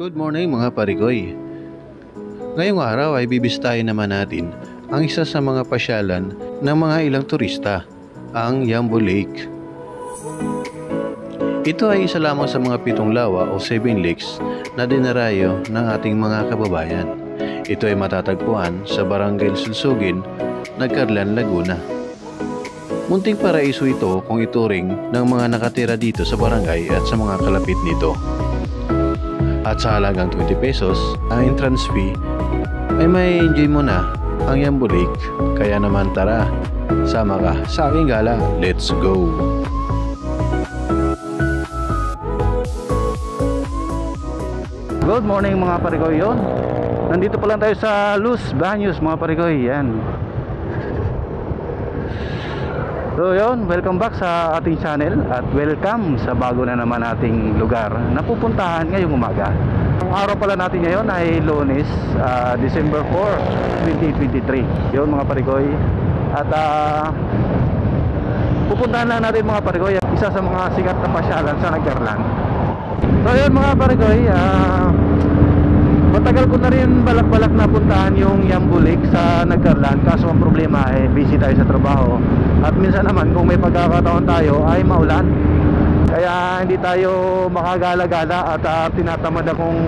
Good morning mga parigoy. Ngayong araw ay bibisitahin naman natin ang isa sa mga pasyalan ng mga ilang turista, ang Yambo Lake. Ito ay isa lamang sa mga 7 lawa o 7 lakes na dinarayo ng ating mga kababayan. Ito ay matatagpuan sa Barangay Sugsugin, Nagcarlan, Laguna. Munting paraiso ito kung ituring ng mga nakatira dito sa barangay at sa mga kalapit nito. At sa halagang 20 pesos, ang entrance fee, ay may enjoy mo na ang Yambo Lake. Kaya naman tara, sama ka sa aking gala. Let's go! Good morning mga parigoy. Nandito pa lang tayo sa Los Baños mga parigoy. Yan. So yun, welcome back sa ating channel at welcome sa bago na naman ating lugar na pupuntahan ngayong umaga. Ang araw pala natin ngayon ay Lunes, December 4, 2023. Yun mga parigoy. At pupuntahan lang natin mga parigoy isa sa mga sikat na pasyalan sa Nagcarlan. So yun mga parigoy, matagal ko na rin balak-balak na puntahan yung Yambo Lake sa Nagcarlan. Kaso ang problema ay busy tayo sa trabaho. At minsan naman kung may pagkakataon tayo ay maulan. Kaya hindi tayo makagala-gala at tinatamad akong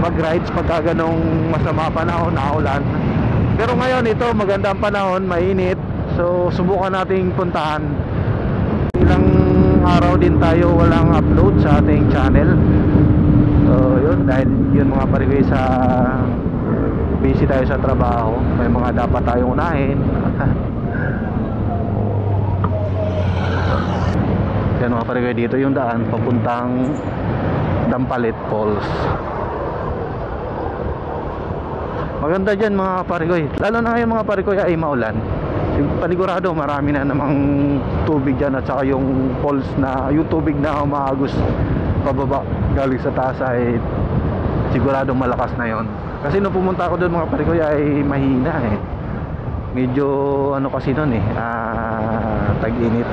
mag-rides pagka ganong masama panahon na ulan. Pero ngayon ito maganda ang panahon, mainit. So subukan nating puntahan. Ilang araw din tayo walang upload sa ating channel. So yun, dahil yun mga parigoy sa busy tayo sa trabaho, may mga dapat tayong unahin. Yan mga parigoy, dito yung daan papuntang Dampalit Falls. Maganda dyan mga parigoy, lalo na ngayon mga parigoy ay maulan. Panigurado marami na namang tubig dyan, at saka yung falls na, yung tubig na umaagos pababa galing sa taas ay sigurado malakas na yon. Kasi nung pumunta ako doon mga parigoy ay mahina medyo ano kasi doon tag-init.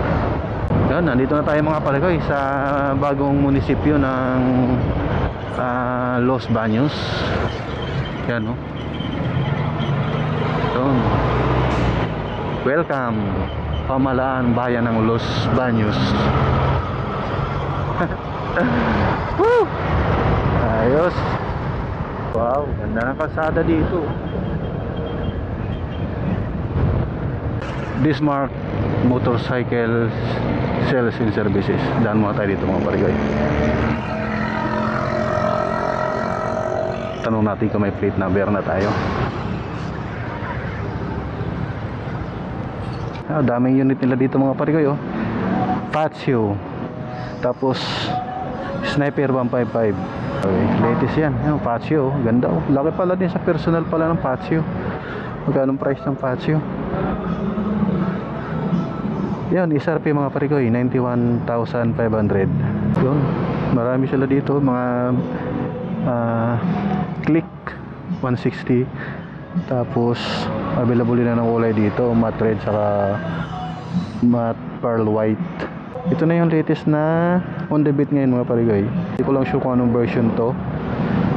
Yan, nandito na tayo mga parigoy sa bagong munisipyo ng Los Baños. Yan no. Yan. Welcome pamalaan bayan ng Los Baños. Woo! Ayos. Wow, ganda ng kalsada dito. Bismarck Motorcycle Sales and Services. Daan muna tayo dito mga parigoy. Tanong natin kung may plate number na tayo. Daming unit nila dito mga parigoy Patio, tapos Sniper 155. Okay, latest yan. Patio, ganda laki pala din sa personal pala ng Patio. Magkano price ng Patio? Yan, SRP mga parigoy 91,500. Yun, marami sila dito, mga Click 160. Tapos available din na ng kulay dito, matte red saka matte pearl white. Ito na yung latest na on the beat ngayon mga parigoy. Hindi ko lang sure kung anong version to.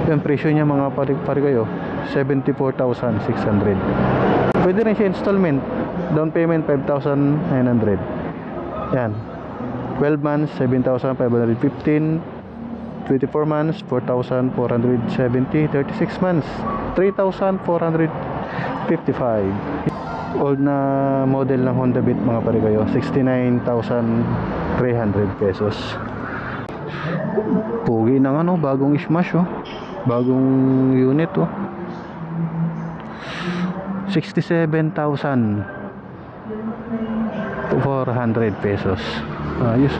Yung presyo niya mga parigoy 74,600. Pwede rin siya installment. Down payment 5,900. Yan, 12 months 7,515, 24 months 4,470, 36 months 3,455. Old na model ng Honda Beat mga parigoy 69,300 pesos. Pugi ng bagong smash bagong unit 67,400 pesos. Ayos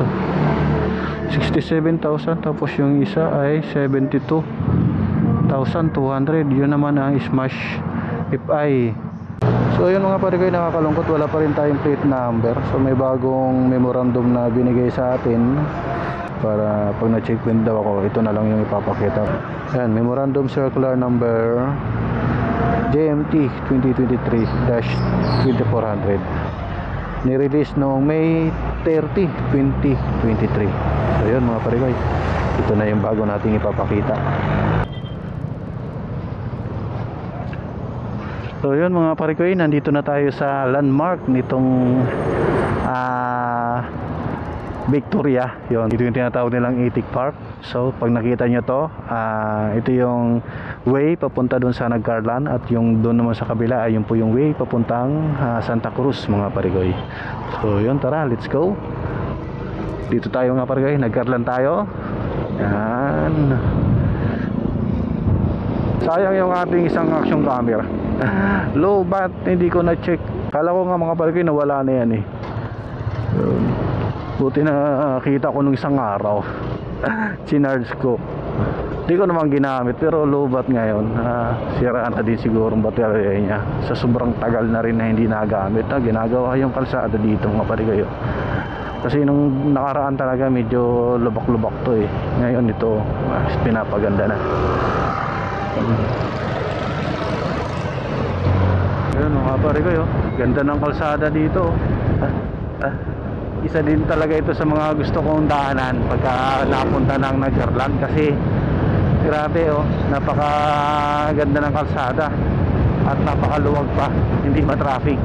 67,000, tapos yung isa ay 72,200. Yun naman ang Smash FI. So yun mga parigoy, nakakalungkot wala pa rin tayong plate number. So may bagong memorandum na binigay sa atin para pag na-check din daw ako, ito na lang yung ipapakita. Yan, memorandum circular number JMT 2023-2400, ni-release noong May 30, 2023. So yun mga parigoy, Ito na yung bago nating ipapakita. So yun mga pare ko, nandito na tayo sa landmark nitong Victoria. Yun, ito yung tinatawag nilang Itik Park. So pag nakita nyo to, ito yung way papunta dun sa Nagcarlan, at yung doon naman sa kabila ay yun po yung way papuntang Santa Cruz mga pare ko. So yun, tara, let's go. Dito tayo mga pare ko, Nagcarlan tayo. Yan. Sayang yung ating isang action camera. Low bat, hindi ko na-check. Kala ko nga mga pare ko, nawala na yan eh. Buti na kita ko nung isang araw. Chinarge ko. Hindi ko naman ginamit, pero low bat ngayon. Siraan na din siguro ang baterya niya. Sa sobrang tagal na rin na hindi nagamit. Ginagawa yung kalsada dito mga pare ko. Kasi nung nakaraan talaga medyo lubak-lubak to eh. Ngayon ito pinapaganda na. Ayun mga pare ko, ganda ng kalsada dito. Isa din talaga ito sa mga gusto kong daanan pagka napunta ng Nagcarlan, kasi grabe napakaganda ng kalsada at napakaluwag pa, hindi ma-traffic.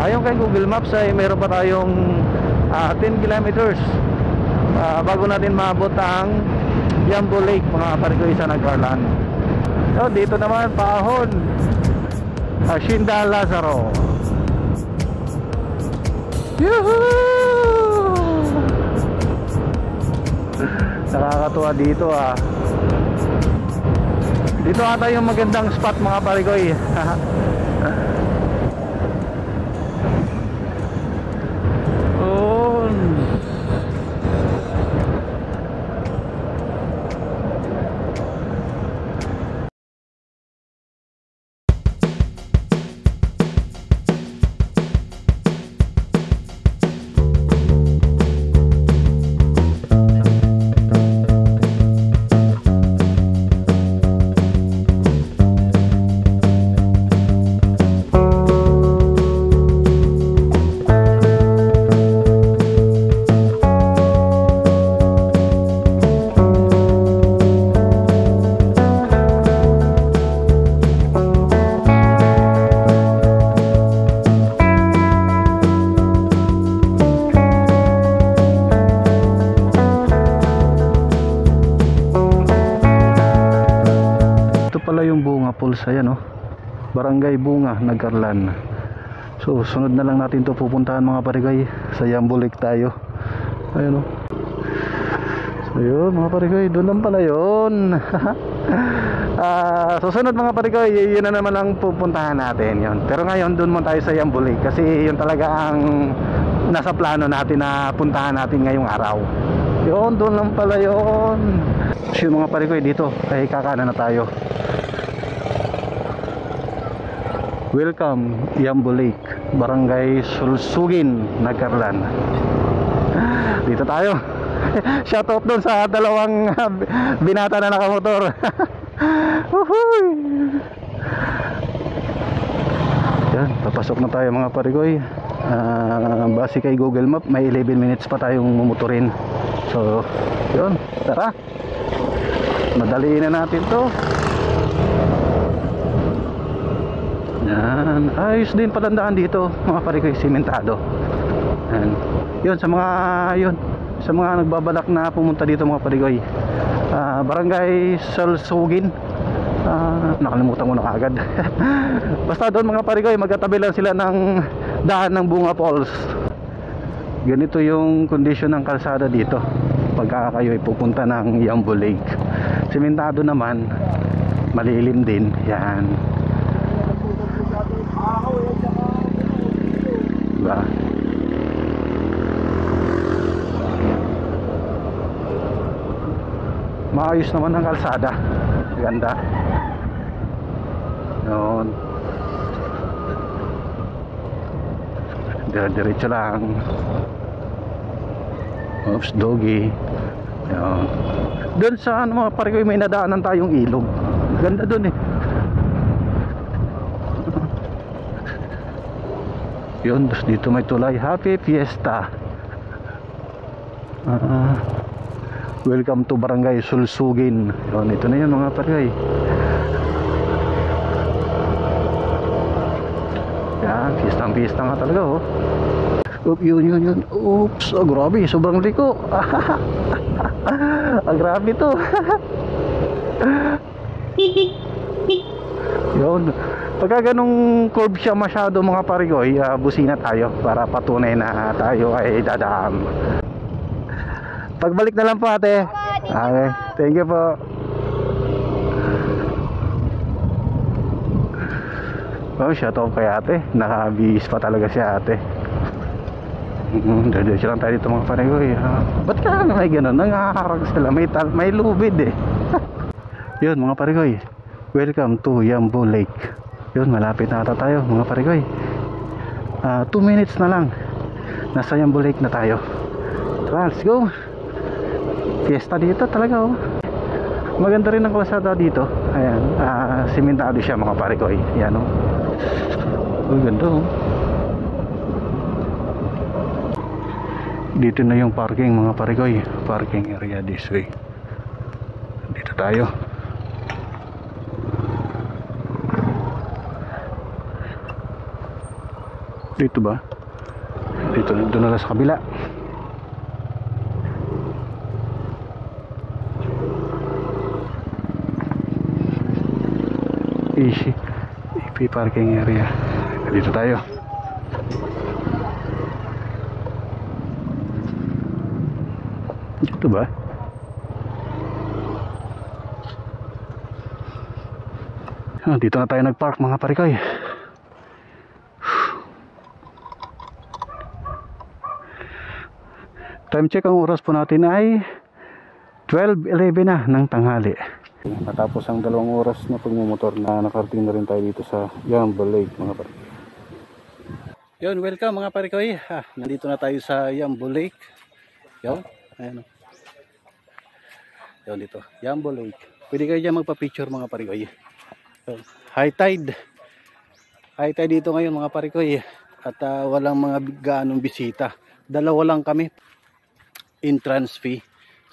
Ayon kay Google Maps ay meron pa tayong 10 kilometers bago natin maabot ang Yambo Lake mga pare ko sa Nagcarlan. So dito naman Pahon, Hacienda Lazaro. Yuhuu! Nakakatuwa dito Dito ata yung magandang spot mga pare ko. Ayan Barangay Bunga, Nagcarlan. So sunod na lang natin to pupuntahan mga parigay. Sa Yambo Lake tayo. Ayun So yun mga parigay, doon lang pala yun. Susunod mga parigay, yun na naman ang pupuntahan natin yun. Pero ngayon doon muna tayo sa Yambo Lake, kasi yun talaga ang nasa plano natin na puntahan natin ngayong araw. Yun, doon lang pala yun. So yun mga parigay, dito ay kakanan na tayo. Welcome Yambo Lake, Barangay Sulsugin, Nagcarlan. Dito tayo. Shoutout doon sa dalawang binata na nakamotor. Yan, papasok na tayo mga parigoy. Base kay Google Map, may 11 minutes pa tayong mumuturin. So, yun, tara. Madaliin na natin to. Yan, ayos din palandaan dito mga parigoy, simentado. Yan. Yun sa mga nagbabalak na pumunta dito mga parigoy, Barangay Sulsugin, nakalimutan ko na agad. Basta doon mga parigoy, magkatabi lang sila ng daan ng Bunga Falls. Ganito yung kondisyon ng kalsada dito pagka kayo ay pupunta ng Yambo Lake. Simentado naman, malilim din. Yan, diba? Maayos naman ang kalsada, ganda. Yun, diretso lang. Oops, doggy. Yun. Doon sa mga parigoy, may nadaanan tayong ilog. Ganda doon eh. Yun, dito may tulay. Happy Fiesta. Welcome to Barangay Sulsugin. Yun, ito na yun mga parigoy. Yan, pista nga talaga oh. Yun. Oops, grabe, sobrang liko. Grabe to. Yun. Pagka ganong curve siya masyado mga parigoy, busina tayo para patunay na tayo ay dadaan. Pagbalik na lang po ate. Okay, thank you po. Oh, shout out kay ate. Nakabihis pa talaga si ate. Diretso lang tayo dito mga parigoy. Ba't ka may gano'n? Nangaharag sila. May lubid eh. Yun mga parigoy, welcome to Yambo Lake. Yun, malapit na ata tayo mga parigoy. 2 minutes na lang nasa Yambo Lake na tayo. Tara, let's go. Fiesta dito talaga oh. Maganda rin ang kalsada dito. Ayan, simentado siya mga parigoy. Ayan oh. Ganda oh. Dito na yung parking mga parigoy. Parking area this way. Dito tayo. Dito ba? Dito na lang sa kabila. Easy. EP parking area. Dito tayo. Dito ba? Dito na tayo nagpark mga parikoy. Time check, ang oras po natin ay 12:11 na ng tanghali. Matapos ang 2 oras na pagmumotor na nakarating na rin tayo dito sa Yambo Lake mga parikoy. Yun, welcome mga parikoy. Nandito na tayo sa Yambo Lake. Yun, ayan o. Yun dito, Yambo Lake. Pwede kayo dyan magpa-picture mga parikoy. So, high tide dito ngayon mga parikoy. At walang mga gaanong bisita. 2 lang kami. Entrance fee.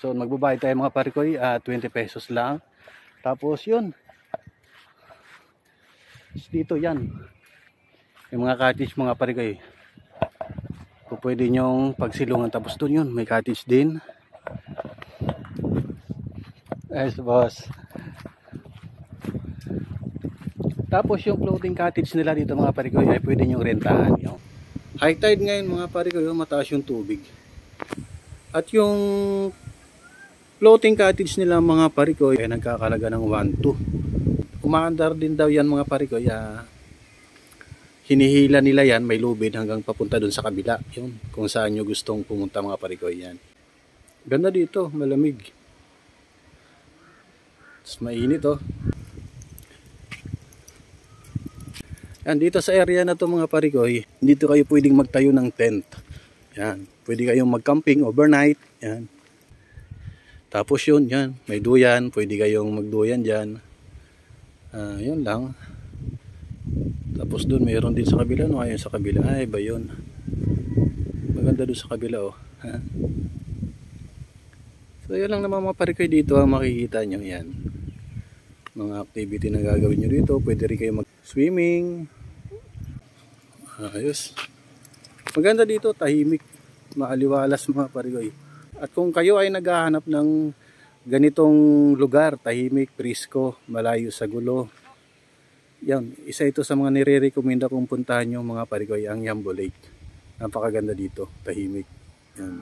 So magbabayad tayo mga parikoy, 20 pesos lang. Tapos yun. Dito yan. Yung mga cottage mga parikoy. Kung pwede nyong pagsilungan, tapos doon yun. May cottage din. Yes, boss. Tapos yung floating cottage nila dito mga parikoy ay pwede nyong rentahan. Yung high tide ngayon mga parikoy, mataas yung tubig. At yung floating cottage nila mga parikoy ay nagkakalaga ng 1-2. Umaandar din daw yan mga parikoy. Hinihila nila yan, may lubid hanggang papunta dun sa kabila. Yun, kung saan nyo gustong pumunta mga parikoy yan. Ganda dito, malamig. Tapos mainit oh. Yan, dito sa area na to mga parikoy, dito kayo pwedeng magtayo ng tent. Yan, pwede kayong mag-camping overnight. Yan. Tapos yun, yan, may duyan, pwede kayong magduyan dyan. Yun lang. Tapos doon mayroon din sa kabila, no? Ayun sa kabila, ay ba yun? Maganda doon sa kabila oh. So yun lang naman mga parikoy dito ang makikita nyo. Yan, mga activity na gagawin nyo dito. Pwede rin kayo mag-swimming. Ayos. Maganda dito, tahimik, maaliwalas mga parikoy. At kung kayo ay naghahanap ng ganitong lugar, tahimik, presko, malayo sa gulo, yan, isa ito sa mga nire-recommenda kong puntahan nyo mga parikoy, ang Yambo Lake. Napakaganda dito, tahimik. Yan.